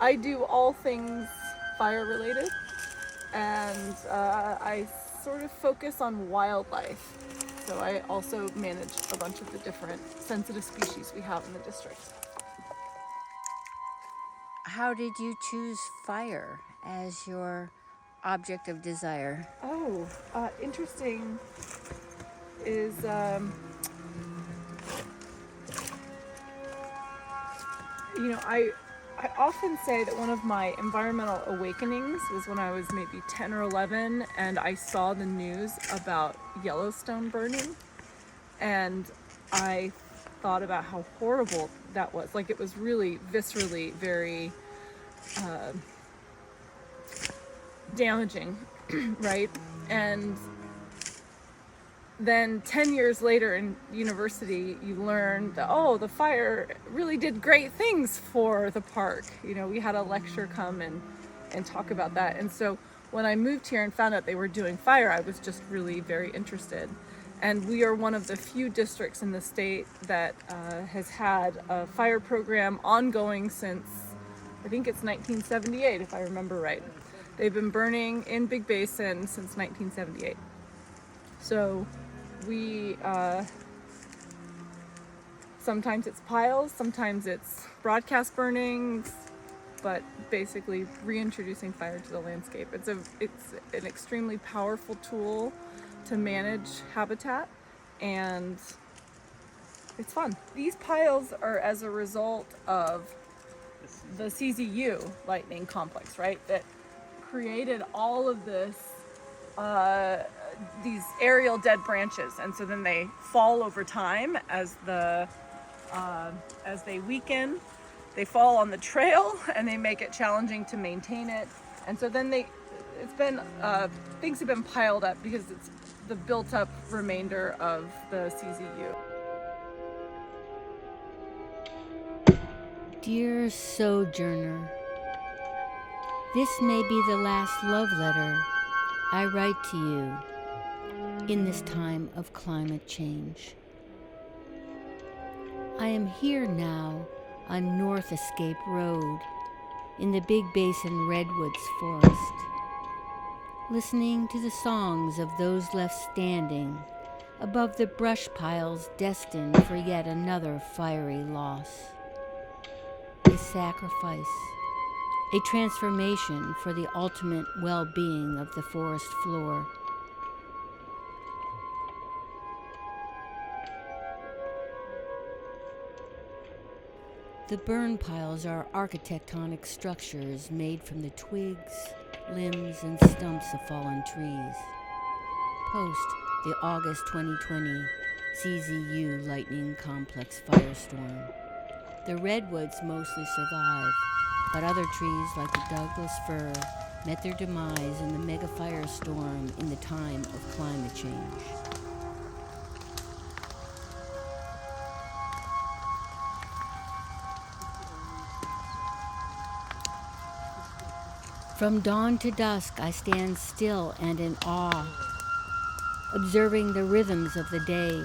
I do all things fire related, and I sort of focus on wildlife. So I also manage a bunch of the different sensitive species we have in the district. How did you choose fire as your object of desire? Oh, interesting is I often say that one of my environmental awakenings was when I was maybe 10 or 11 and I saw the news about Yellowstone burning, and I thought about how horrible that was. Like, it was really viscerally very damaging, right? And then 10 years later in university, you learn that, oh, the fire really did great things for the park. We had a lecture come and talk about that. And so when I moved here and found out they were doing fire, I was just really very interested. And we are one of the few districts in the state that has had a fire program ongoing since, I think it's 1978, if I remember right. They've been burning in Big Basin since 1978. So we, sometimes it's piles, sometimes it's broadcast burnings, but basically reintroducing fire to the landscape. It's an extremely powerful tool to manage habitat, and it's fun. These piles are as a result of the CZU Lightning Complex, right? That created all of this, these aerial dead branches, and so then they fall over time as they weaken. They fall on the trail, and they make it challenging to maintain it. And so then things have been piled up because it's the built-up remainder of the CZU. Dear Sojourner, this may be the last love letter I write to you in this time of climate change. I am here now on North Escape Road in the Big Basin Redwoods Forest, listening to the songs of those left standing above the brush piles destined for yet another fiery loss. A sacrifice, a transformation for the ultimate well-being of the forest floor. The burn piles are architectonic structures made from the twigs, limbs, and stumps of fallen trees. Post the August 2020 CZU Lightning Complex firestorm. The redwoods mostly survive, but other trees like the Douglas fir met their demise in the mega firestorm in the time of climate change. From dawn to dusk, I stand still and in awe, observing the rhythms of the day.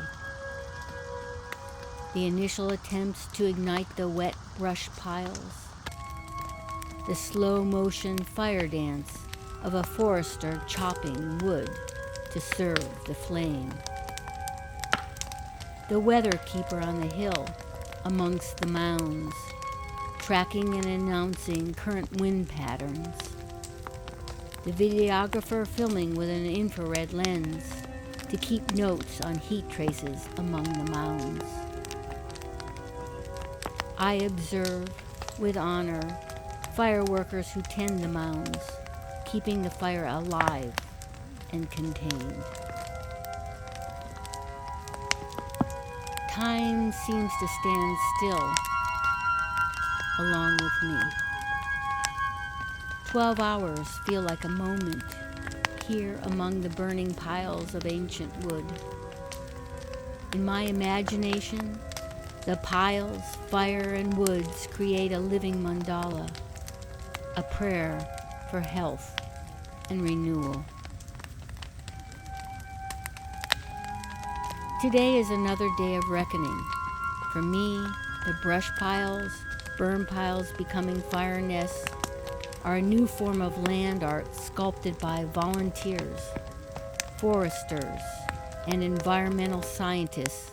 The initial attempts to ignite the wet brush piles, the slow-motion fire dance of a forester chopping wood to serve the flame. The weather keeper on the hill amongst the mounds, tracking and announcing current wind patterns. The videographer filming with an infrared lens to keep notes on heat traces among the mounds. I observe, with honor, fireworkers who tend the mounds, keeping the fire alive and contained. Time seems to stand still along with me. 12 hours feel like a moment here among the burning piles of ancient wood. In my imagination, the piles, fire, and woods create a living mandala, a prayer for health and renewal. Today is another day of reckoning. For me, the brush piles burn piles becoming fire nests are a new form of land art sculpted by volunteers, foresters, and environmental scientists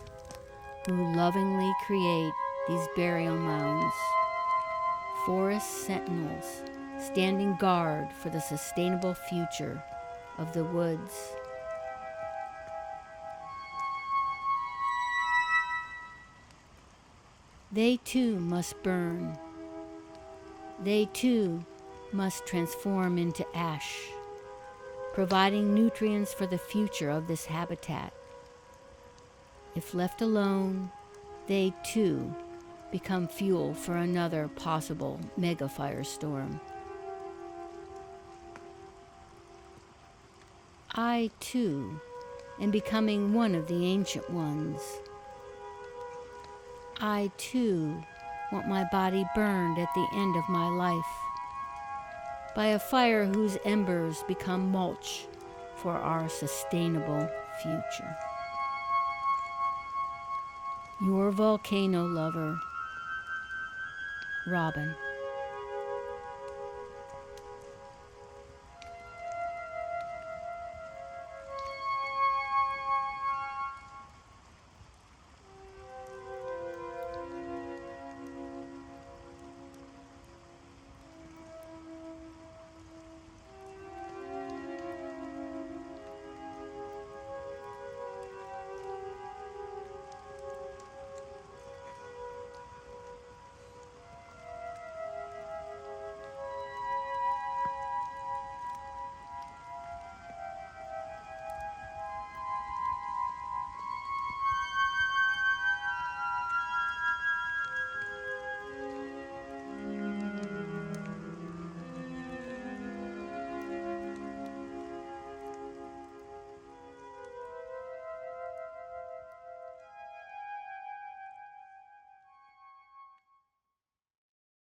who lovingly create these burial mounds. Forest sentinels standing guard for the sustainable future of the woods. They too must burn. They too must transform into ash, providing nutrients for the future of this habitat. If left alone, they too become fuel for another possible mega firestorm. I too am becoming one of the ancient ones. I too want my body burned at the end of my life by a fire whose embers become mulch for our sustainable future. Your volcano lover, Robin.